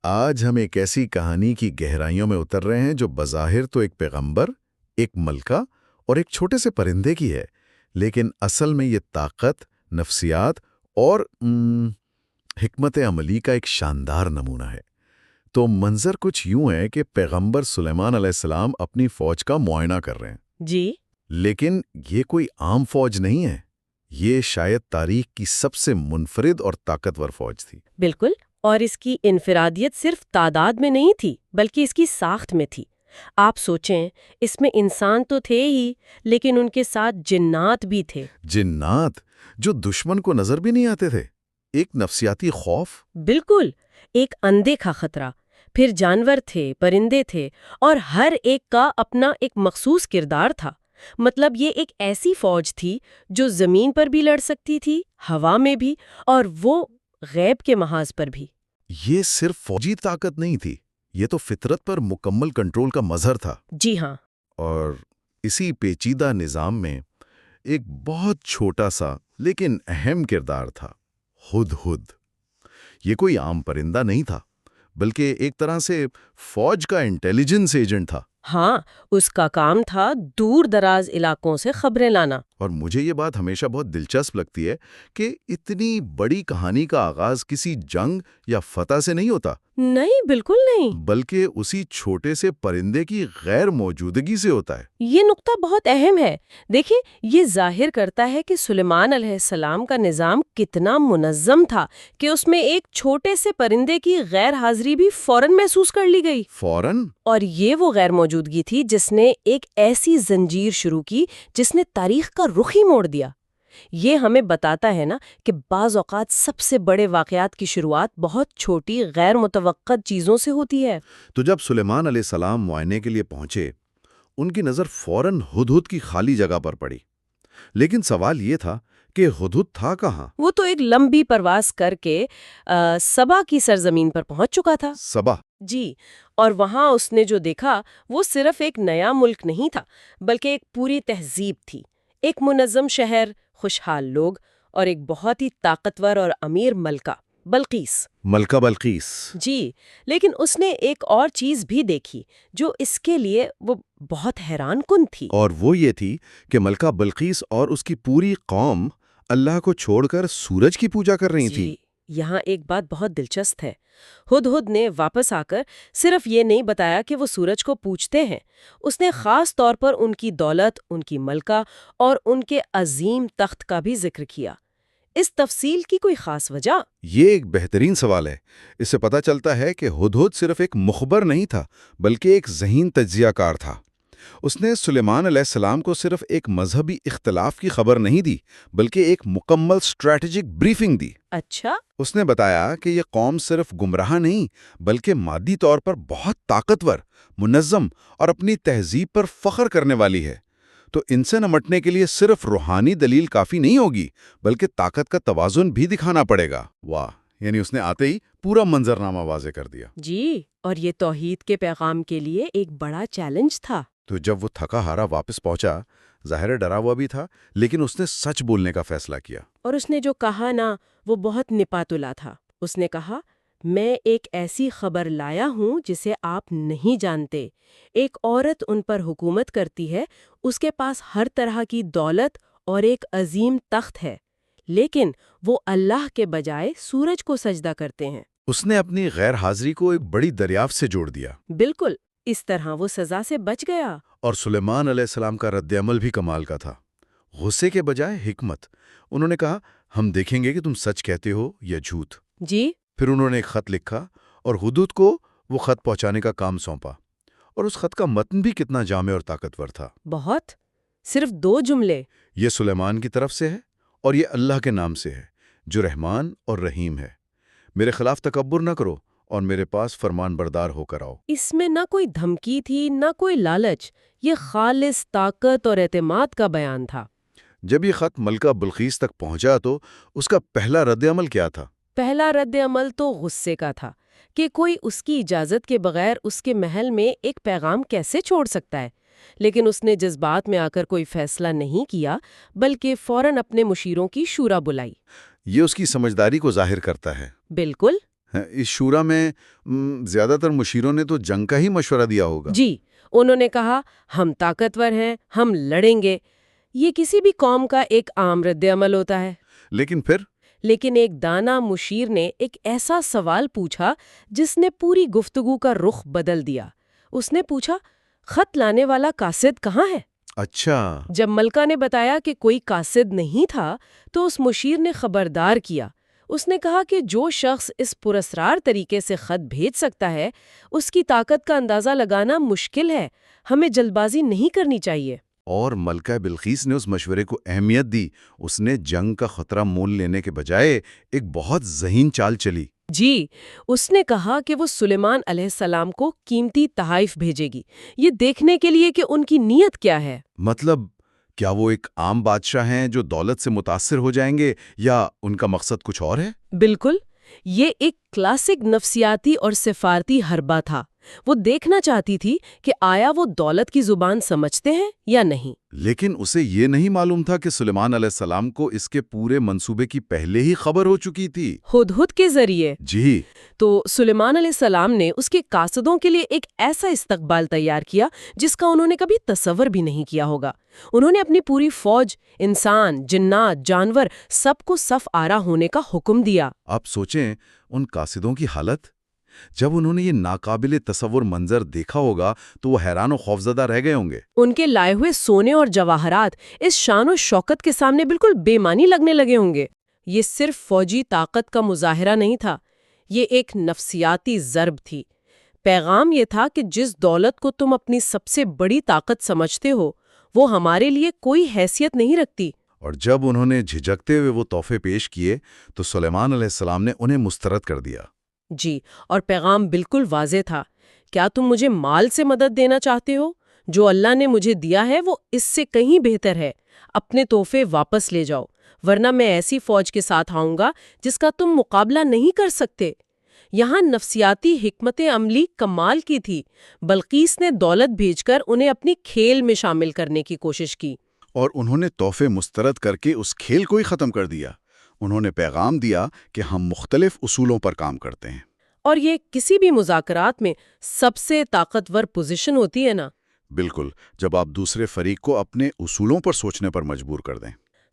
آج ہم ایک ایسی کہانی کی گہرائیوں میں اتر رہے ہیں جو بظاہر تو ایک پیغمبر، ایک ملکہ اور ایک چھوٹے سے پرندے کی ہے، لیکن اصل میں یہ طاقت، نفسیات اور حکمت عملی کا ایک شاندار نمونہ ہے۔ تو منظر کچھ یوں ہے کہ پیغمبر سلیمان علیہ السلام اپنی فوج کا معائنہ کر رہے ہیں، جی لیکن یہ کوئی عام فوج نہیں ہے، یہ شاید تاریخ کی سب سے منفرد اور طاقتور فوج تھی۔ بالکل، اور اس کی انفرادیت صرف تعداد میں نہیں تھی بلکہ اس کی ساخت میں تھی۔ آپ سوچیں، اس میں انسان تو تھے ہی، لیکن ان کے ساتھ جنات بھی تھے۔ جنات جو دشمن کو نظر بھی نہیں آتے تھے، ایک نفسیاتی خوف۔ بالکل، ایک اندیکھا خطرہ، پھر جانور تھے، پرندے تھے، اور ہر ایک کا اپنا ایک مخصوص کردار تھا۔ مطلب یہ ایک ایسی فوج تھی جو زمین پر بھی لڑ سکتی تھی، ہوا میں بھی، اور وہ غیب کے محاذ پر بھی۔ یہ صرف فوجی طاقت نہیں تھی، یہ تو فطرت پر مکمل کنٹرول کا مظہر تھا۔ جی ہاں، اور اسی پیچیدہ نظام میں ایک بہت چھوٹا سا لیکن اہم کردار تھا، ہدہد۔ یہ کوئی عام پرندہ نہیں تھا، بلکہ ایک طرح سے فوج کا انٹیلیجنس ایجنٹ تھا۔ ہاں، اس کا کام تھا دور دراز علاقوں سے خبریں لانا۔ اور مجھے یہ بات ہمیشہ بہت دلچسپ لگتی ہے کہ اتنی بڑی کہانی کا آغاز کسی جنگ یا فتح سے نہیں ہوتا، نہیں، بالکل نہیں۔ بلکہ اسی چھوٹے سے پرندے کی غیر موجودگی سے ہوتا ہے۔ یہ نقطہ بہت اہم ہے۔ دیکھیں، یہ ظاہر کرتا ہے کہ سلیمان علیہ السلام کا نظام کتنا منظم تھا کہ اس میں ایک چھوٹے سے پرندے کی غیر حاضری بھی فوراً محسوس کر لی گئی۔ فوراً؟ اور یہ وہ غیر موجودگی تھی جس نے ایک ایسی زنجیر شروع کی جس نے تاریخ کا رخ ہی موڑ دیا۔ یہ ہمیں بتاتا ہے نا کہ بعض اوقات سب سے بڑے واقعات کی شروعات بہت چھوٹی غیر متوقع چیزوں سے ہوتی ہے۔ تو جب سلیمان علیہ السلام معائنے کے لیے پہنچے، ان کی نظر فوراً ہدہد کی خالی جگہ پر پڑی۔ لیکن سوال یہ تھا کہ ہدہد تھا کہاں؟ وہ تو ایک لمبی پرواز کر کے سبا کی سرزمین پر پہنچ چکا تھا۔ سبا؟ جی، اور وہاں اس نے جو دیکھا وہ صرف ایک نیا ملک نہیں تھا، بلکہ ایک پوری تہذیب تھی، ایک منظم شہر، خوشحال لوگ، اور ایک بہت ہی طاقتور اور امیر ملکہ بلقیس۔ ملکہ بلقیس؟ جی، لیکن اس نے ایک اور چیز بھی دیکھی جو اس کے لیے وہ بہت حیران کن تھی۔ اور وہ یہ تھی کہ ملکہ بلقیس اور اس کی پوری قوم اللہ کو چھوڑ کر سورج کی پوجا کر رہی تھی۔ یہاں ایک بات بہت دلچسپ ہے۔ ہدہد نے واپس آ کر صرف یہ نہیں بتایا کہ وہ سورج کو پوجتے ہیں، اس نے خاص طور پر ان کی دولت، ان کی ملکہ اور ان کے عظیم تخت کا بھی ذکر کیا۔ اس تفصیل کی کوئی خاص وجہ؟ یہ ایک بہترین سوال ہے۔ اس سے پتہ چلتا ہے کہ ہدہد صرف ایک مخبر نہیں تھا، بلکہ ایک ذہین تجزیہ کار تھا۔ اس نے سلیمان علیہ السلام کو صرف ایک مذہبی اختلاف کی خبر نہیں دی، بلکہ ایک مکمل اسٹریٹجک بریفنگ دی۔ اچھا؟ اس نے بتایا کہ یہ قوم صرف گمراہ نہیں، بلکہ مادی طور پر بہت طاقتور، منظم اور اپنی تہذیب پر فخر کرنے والی ہے۔ تو ان سے نمٹنے کے لیے صرف روحانی دلیل کافی نہیں ہوگی، بلکہ طاقت کا توازن بھی دکھانا پڑے گا۔ واہ، یعنی اس نے آتے ہی پورا منظرنامہ واضح کر دیا۔ جی، اور یہ توحید کے پیغام کے لیے ایک بڑا چیلنج تھا۔ تو جب وہ تھکا ہارا واپس پہنچا، ظاہر ڈرا ہوا بھی تھا، لیکن اس نے سچ بولنے کا فیصلہ کیا۔ اور اس نے جو کہا نا، وہ بہت نپاتلا تھا۔ اس نے کہا، میں ایک ایسی خبر لایا ہوں جسے آپ نہیں جانتے۔ ایک عورت ان پر حکومت کرتی ہے، اس کے پاس ہر طرح کی دولت اور ایک عظیم تخت ہے، لیکن وہ اللہ کے بجائے سورج کو سجدہ کرتے ہیں۔ اس نے اپنی غیر حاضری کو ایک بڑی دریافت سے جوڑ دیا۔ بالکل، اس طرح وہ سزا سے بچ گیا۔ اور سلیمان علیہ السلام کا رد عمل بھی کمال کا تھا۔ غصے کے بجائے حکمت۔ انہوں نے کہا، ہم دیکھیں گے کہ تم سچ کہتے ہو یا جھوٹ۔ جی، پھر انہوں نے ایک خط لکھا اور ہدہد کو وہ خط پہنچانے کا کام سونپا۔ اور اس خط کا متن بھی کتنا جامع اور طاقتور تھا۔ بہت، صرف 2 جملے۔ یہ سلیمان کی طرف سے ہے اور یہ اللہ کے نام سے ہے، جو رحمان اور رحیم ہے۔ میرے خلاف تکبر نہ کرو اور میرے پاس فرمان بردار ہو کر آؤ۔ اس میں نہ کوئی دھمکی تھی، نہ کوئی لالچ، یہ خالص طاقت اور اعتماد کا بیان تھا۔ جب یہ خط ملکہ بلقیس تک پہنچا تو اس کا پہلا رد عمل کیا تھا؟ پہلا رد عمل تو غصے کا تھا کہ کوئی اس کی اجازت کے بغیر اس کے محل میں ایک پیغام کیسے چھوڑ سکتا ہے۔ لیکن اس نے جذبات میں آ کر کوئی فیصلہ نہیں کیا، بلکہ فوراً اپنے مشیروں کی شورا بلائی۔ یہ اس کی سمجھداری کو ظاہر کرتا ہے۔ بالکل، اس شورا میں زیادہ تر مشیروں نے تو جنگ کا ہی مشورہ دیا ہوگا۔ جی، انہوں نے کہا ہم طاقتور ہیں، ہم لڑیں گے۔ یہ کسی بھی قوم کا ایک عام رد عمل ہوتا ہے۔ لیکن ایک دانا مشیر نے ایک ایسا سوال پوچھا جس نے پوری گفتگو کا رخ بدل دیا۔ اس نے پوچھا، خط لانے والا قاصد کہاں ہے؟ اچھا۔ جب ملکہ نے بتایا کہ کوئی قاصد نہیں تھا تو اس مشیر نے خبردار کیا۔ اس نے کہا کہ جو شخص اس پراسرار طریقے سے خط بھیج سکتا ہے اس کی طاقت کا اندازہ لگانا مشکل ہے، ہمیں جلد بازی نہیں کرنی چاہیے۔ اور ملکہ بلقیس نے اس مشورے کو اہمیت دی۔ اس نے جنگ کا خطرہ مول لینے کے بجائے ایک بہت ذہین چال چلی۔ جی، اس نے کہا کہ وہ سلیمان علیہ السلام کو قیمتی تحائف بھیجے گی، یہ دیکھنے کے لیے کہ ان کی نیت کیا ہے۔ مطلب کیا وہ ایک عام بادشاہ ہیں جو دولت سے متاثر ہو جائیں گے، یا ان کا مقصد کچھ اور ہے؟ بالکل، یہ ایک کلاسک نفسیاتی اور سفارتی حربہ تھا۔ وہ دیکھنا چاہتی تھی کہ آیا وہ دولت کی زبان سمجھتے ہیں یا نہیں۔ لیکن اسے یہ نہیں معلوم تھا کہ سلیمان علیہ السلام کو اس کے پورے منصوبے کی پہلے ہی خبر ہو چکی تھی۔ ہدہد کے ذریعے۔ جی۔ تو سلیمان علیہ السلام نے اس کے قاصدوں کے لیے ایک ایسا استقبال تیار کیا جس کا انہوں نے کبھی تصور بھی نہیں کیا ہوگا۔ انہوں نے اپنی پوری فوج، انسان، جنات، جانور، سب کو صف آرا ہونے کا حکم دیا۔ آپ سوچیں ان قاصدوں کی حالت۔ جب انہوں نے یہ ناقابل تصور منظر دیکھا ہوگا تو وہ حیران و خوفزدہ رہ گئے ہوں گے۔ ان کے لائے ہوئے سونے اور جواہرات اس شان و شوکت کے سامنے بالکل بے معنی لگنے لگے ہوں گے۔ یہ صرف فوجی طاقت کا مظاہرہ نہیں تھا، یہ ایک نفسیاتی ضرب تھی۔ پیغام یہ تھا کہ جس دولت کو تم اپنی سب سے بڑی طاقت سمجھتے ہو وہ ہمارے لیے کوئی حیثیت نہیں رکھتی۔ اور جب انہوں نے جھجکتے ہوئے وہ تحفے پیش کیے تو سلیمان علیہ السلام نے انہیں مسترد کر دیا۔ جی، اور پیغام بالکل واضح تھا۔ کیا تم مجھے مال سے مدد دینا چاہتے ہو؟ جو اللہ نے مجھے دیا ہے وہ اس سے کہیں بہتر ہے۔ اپنے تحفے واپس لے جاؤ، ورنہ میں ایسی فوج کے ساتھ آؤں گا جس کا تم مقابلہ نہیں کر سکتے۔ یہاں نفسیاتی حکمت عملی کمال کی تھی۔ بلقیس نے دولت بھیج کر انہیں اپنی کھیل میں شامل کرنے کی کوشش کی۔ اور انہوں نے تحفے مسترد کر کے اس کھیل کو ہی ختم کر دیا۔ انہوں نے پیغام دیا کہ ہم مختلف اصولوں پر کام کرتے ہیں۔ اور یہ کسی بھی مذاکرات میں سب سے طاقتور پوزیشن ہوتی ہے نا؟ بالکل، جب آپ دوسرے فریق کو اپنے اصولوں پر سوچنے پر مجبور کر دیں۔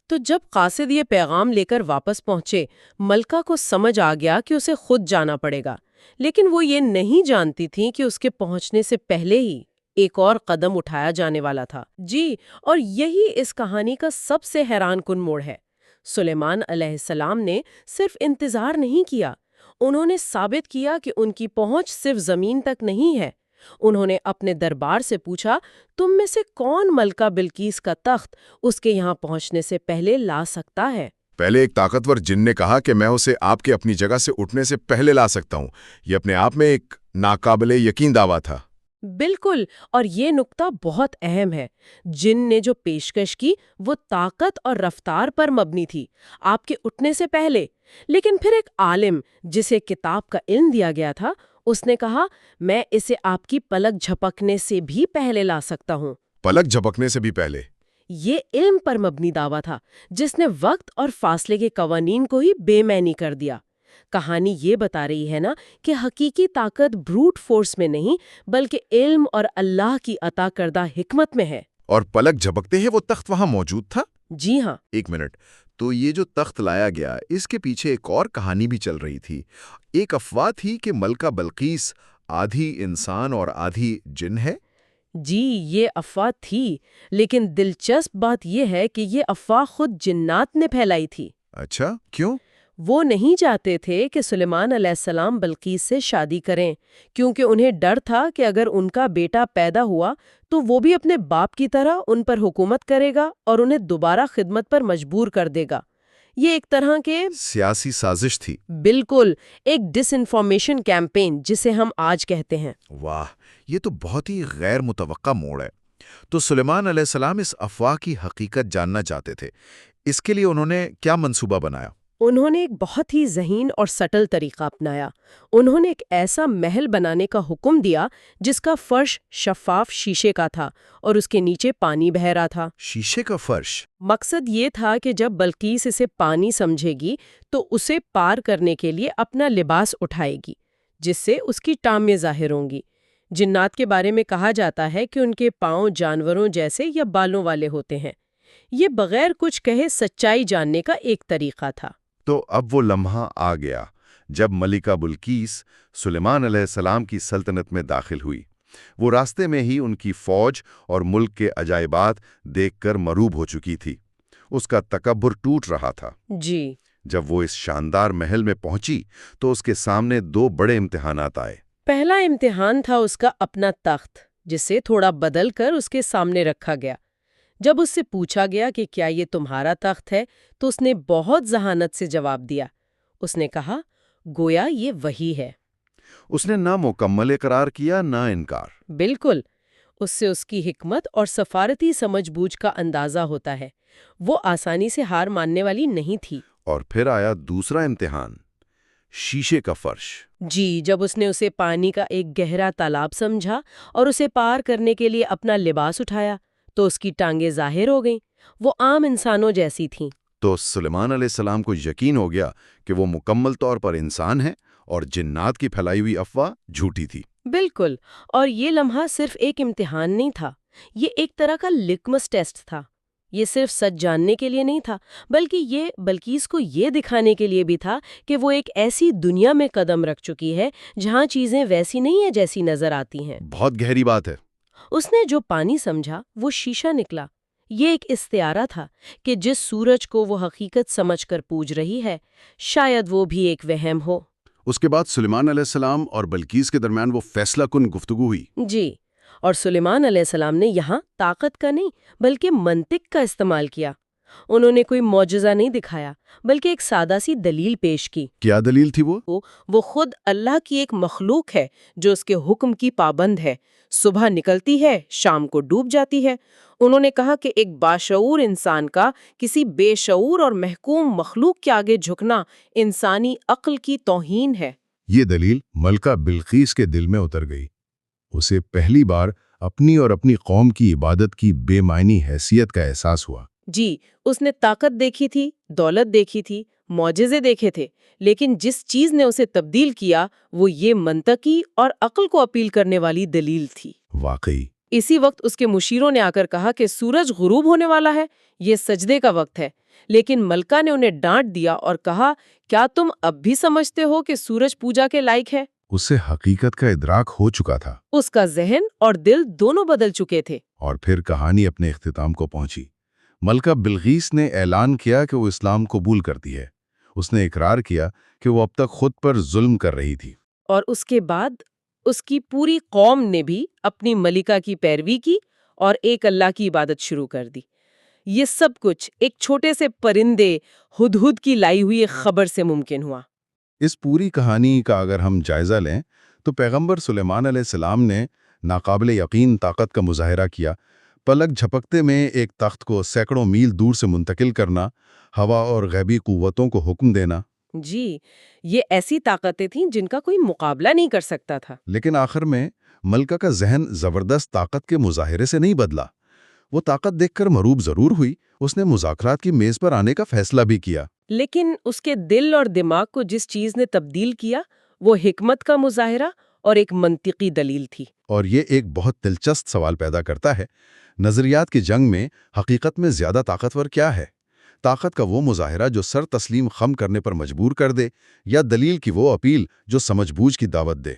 تو جب قاصد یہ پیغام لے کر واپس پہنچے، ملکہ کو سمجھ آ گیا کہ اسے خود جانا پڑے گا، لیکن وہ یہ نہیں جانتی تھی کہ اس کے پہنچنے سے پہلے ہی ایک اور قدم اٹھایا جانے والا تھا۔ جی، اور یہی اس کہانی کا سب سے حیران کن موڑ ہے۔ سلیمان علیہ السلام نے صرف انتظار نہیں کیا، انہوں نے ثابت کیا کہ ان کی پہنچ صرف زمین تک نہیں ہے۔ انہوں نے اپنے دربار سے پوچھا، تم میں سے کون ملکہ بلقیس کا تخت اس کے یہاں پہنچنے سے پہلے لا سکتا ہے؟ پہلے ایک طاقتور جن نے کہا کہ میں اسے آپ کے اپنی جگہ سے اٹھنے سے پہلے لا سکتا ہوں۔ یہ اپنے آپ میں ایک ناقابل یقین دعویٰ تھا۔ بالکل، اور یہ نقطہ بہت اہم ہے۔ جن نے جو پیشکش کی وہ طاقت اور رفتار پر مبنی تھی، آپ کے اٹھنے سے پہلے۔ لیکن پھر ایک عالم جسے کتاب کا علم دیا گیا تھا، اس نے کہا میں اسے آپ کی پلک جھپکنے سے بھی پہلے لا سکتا ہوں۔ پلک جھپکنے سے بھی پہلے؟ یہ علم پر مبنی دعویٰ تھا جس نے وقت اور فاصلے کے قوانین کو ہی بے معنی کر دیا۔ کہانی یہ بتا رہی ہے نا کہ حقیقی طاقت بروٹ فورس میں نہیں بلکہ علم اور اللہ کی عطا کردہ حکمت میں ہے۔ اور پلک جھپکتے ہی وہ تخت وہاں موجود تھا؟ جی ہاں۔ ایک منٹ، تو یہ جو تخت لایا گیا اس کے پیچھے ایک اور کہانی بھی چل رہی تھی۔ ایک افواہ تھی کہ ملکہ بلقیس آدھی انسان اور آدھی جن ہے۔ جی، یہ افواہ تھی، لیکن دلچسپ بات یہ ہے کہ یہ افواہ خود جنات نے پھیلائی تھی۔ اچھا، کیوں؟ وہ نہیں چاہتے تھے کہ سلیمان علیہ السلام بلقیس سے شادی کریں، کیونکہ انہیں ڈر تھا کہ اگر ان کا بیٹا پیدا ہوا تو وہ بھی اپنے باپ کی طرح ان پر حکومت کرے گا اور انہیں دوبارہ خدمت پر مجبور کر دے گا۔ یہ ایک طرح کے سیاسی سازش تھی۔ بالکل، ایک ڈس انفارمیشن کیمپین جسے ہم آج کہتے ہیں۔ واہ، یہ تو بہت ہی غیر متوقع موڑ ہے۔ تو سلیمان علیہ السلام اس افواہ کی حقیقت جاننا چاہتے تھے۔ اس کے لیے انہوں نے کیا منصوبہ بنایا؟ انہوں نے ایک بہت ہی ذہین اور سٹل طریقہ اپنایا۔ انہوں نے ایک ایسا محل بنانے کا حکم دیا جس کا فرش شفاف شیشے کا تھا اور اس کے نیچے پانی بہہ رہا تھا۔ شیشے کا فرش؟ مقصد یہ تھا کہ جب بلقیس اسے پانی سمجھے گی تو اسے پار کرنے کے لیے اپنا لباس اٹھائے گی، جس سے اس کی ٹانگیں ظاہر ہوں گی۔ جنات کے بارے میں کہا جاتا ہے کہ ان کے پاؤں جانوروں جیسے یا بالوں والے ہوتے ہیں۔ یہ بغیر کچھ کہے سچائی جاننے کا ایک طریقہ تھا۔ تو اب وہ لمحہ آ گیا جب ملکہ بلقیس سلیمان علیہ السلام کی سلطنت میں داخل ہوئی۔ وہ راستے میں ہی ان کی فوج اور ملک کے عجائبات دیکھ کر مروب ہو چکی تھی۔ اس کا تکبر ٹوٹ رہا تھا۔ جی۔ جب وہ اس شاندار محل میں پہنچی تو اس کے سامنے 2 بڑے امتحانات آئے۔ پہلا امتحان تھا اس کا اپنا تخت، جسے تھوڑا بدل کر اس کے سامنے رکھا گیا۔ جب اس سے پوچھا گیا کہ کیا یہ تمہارا تخت ہے تو اس نے بہت ذہانت سے جواب دیا۔ اس نے کہا، گویا یہ وہی ہے۔ اس نے نہ مکمل اقرار کیا نہ انکار۔ بالکل۔ اس سے اس کی حکمت اور سفارتی سمجھ بوجھ کا اندازہ ہوتا ہے۔ وہ آسانی سے ہار ماننے والی نہیں تھی۔ اور پھر آیا دوسرا امتحان، شیشے کا فرش۔ جی، جب اس نے اسے پانی کا ایک گہرا تالاب سمجھا اور اسے پار کرنے کے لیے اپنا لباس اٹھایا تو اس کی ٹانگیں ظاہر ہو گئیں۔ وہ عام انسانوں جیسی تھیں۔ تو سلیمان علیہ السلام کو یقین ہو گیا کہ وہ مکمل طور پر انسان ہے اور جنات کی پھیلائی ہوئی افواہ جھوٹی تھی۔ بالکل۔ اور یہ لمحہ صرف ایک امتحان نہیں تھا، یہ ایک طرح کا لکمس ٹیسٹ تھا۔ یہ صرف سچ جاننے کے لیے نہیں تھا، بلکہ یہ بلقیس کو یہ دکھانے کے لیے بھی تھا کہ وہ ایک ایسی دنیا میں قدم رکھ چکی ہے جہاں چیزیں ویسی نہیں ہیں جیسی نظر آتی ہیں۔ بہت گہری بات ہے۔ اس نے جو پانی سمجھا وہ شیشہ نکلا۔ یہ ایک استعارہ تھا کہ جس سورج کو وہ حقیقت سمجھ کر پوج رہی ہے، شاید وہ بھی ایک وہم ہو۔ اس کے بعد سلیمان علیہ السلام اور بلقیس کے درمیان وہ فیصلہ کن گفتگو ہوئی۔ جی، اور سلیمان علیہ السلام نے یہاں طاقت کا نہیں بلکہ منطق کا استعمال کیا۔ انہوں نے کوئی معجزہ نہیں دکھایا بلکہ ایک سادہ سی دلیل پیش کی۔ کیا دلیل تھی وہ؟ وہ خود اللہ کی ایک مخلوق ہے جو اس کے حکم کی پابند ہے، صبح نکلتی ہے، شام کو ڈوب جاتی ہے۔ انہوں نے کہا کہ ایک باشعور انسان کا کسی بے شعور اور محکوم مخلوق کے آگے جھکنا انسانی عقل کی توہین ہے۔ یہ دلیل ملکہ بلقیس کے دل میں اتر گئی۔ اسے پہلی بار اپنی اور اپنی قوم کی عبادت کی بے معنی حیثیت کا احساس ہوا۔ جی، اس نے طاقت دیکھی تھی، دولت دیکھی تھی، معجزے دیکھے تھے، لیکن جس چیز نے اسے تبدیل کیا وہ یہ منطقی اور عقل کو اپیل کرنے والی دلیل تھی۔ واقعی اسی وقت اس کے مشیروں نے آ کر کہا کہ سورج غروب ہونے والا ہے، یہ سجدے کا وقت ہے۔ لیکن ملکہ نے انہیں ڈانٹ دیا اور کہا، کیا تم اب بھی سمجھتے ہو کہ سورج پوجا کے لائق ہے؟ اسے حقیقت کا ادراک ہو چکا تھا۔ اس کا ذہن اور دل دونوں بدل چکے تھے۔ اور پھر کہانی اپنے اختتام کو پہنچی۔ ملکہ بلقیس نے اعلان کیا کہ وہ اسلام قبول کرتی ہے۔ اس نے اقرار کیا کہ وہ اب تک خود پر ظلم کر رہی تھی۔ اور اس کے بعد اس کی پوری قوم نے بھی اپنی ملکہ کی پیروی کی اور ایک اللہ کی عبادت شروع کر دی۔ یہ سب کچھ ایک چھوٹے سے پرندے ہدہد کی لائی ہوئی ایک خبر سے ممکن ہوا۔ اس پوری کہانی کا اگر ہم جائزہ لیں تو پیغمبر سلیمان علیہ السلام نے ناقابل یقین طاقت کا مظاہرہ کیا۔ پلک جھپکتے میں ایک تخت کو سینکڑوں میل دور سے منتقل کرنا، ہوا اور غیبی قوتوں کو حکم دینا۔ جی، یہ ایسی طاقتیں تھیں جن کا کوئی مقابلہ نہیں کر سکتا تھا۔ لیکن آخر میں ملکہ کا ذہن زبردست طاقت کے مظاہرے سے نہیں بدلا۔ وہ طاقت دیکھ کر مروب ضرور ہوئی، اس نے مذاکرات کی میز پر آنے کا فیصلہ بھی کیا۔ لیکن اس کے دل اور دماغ کو جس چیز نے تبدیل کیا وہ حکمت کا مظاہرہ اور ایک منطقی دلیل تھی۔ اور یہ ایک بہت دلچسپ سوال پیدا کرتا ہے، نظریات کی جنگ میں حقیقت میں زیادہ طاقتور کیا ہے؟ طاقت کا وہ مظاہرہ جو سر تسلیم خم کرنے پر مجبور کر دے، یا دلیل کی وہ اپیل جو سمجھ بوجھ کی دعوت دے؟